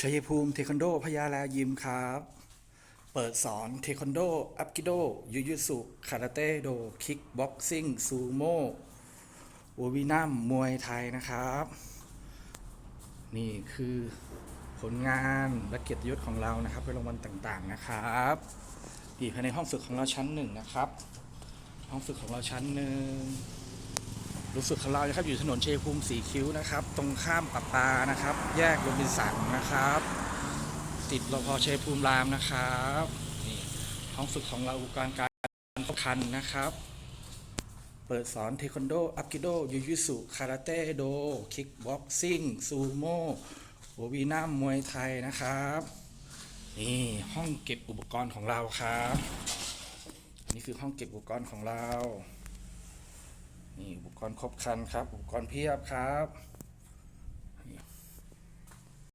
ชัยภูมิเทควันโดพญาแลยิมครับเปิดสอนเทควันโดอัปกิโดยูยุสุคาราเต้โดคิกบ็อกซิ่งซูโม่โววินัมมวยไทยนะครับนี่คือผลงานและเกียรติยศของเรานะครับเป็นรางวัลต่างๆนะครับที่ภายในห้องฝึกของเราชั้นหนึ่งนะครับห้องฝึกของเราชั้นหนึ่งรู้สึกของเรานะครับอยู่ถนนชัยภูมิสีคิ้วนะครับตรงข้ามประปานะครับแยกโรบินสันนะครับติดรพชัยภูมิรามนะครับนี่ห้องฝึกของเราอุปกรณ์การครบครันนะครับเปิดสอนเทควันโดอัปกิโดยูยุสุคาราเต้โดคิกบ็อกซิ่งซูโม่โววีนัมมวยไทยนะครับนี่ห้องเก็บอุปกรณ์ของเราครับนี่คือห้องเก็บอุปกรณ์ของเรานี่อุปกรณ์ครบครันครับอุปกรณ์เพียบครับ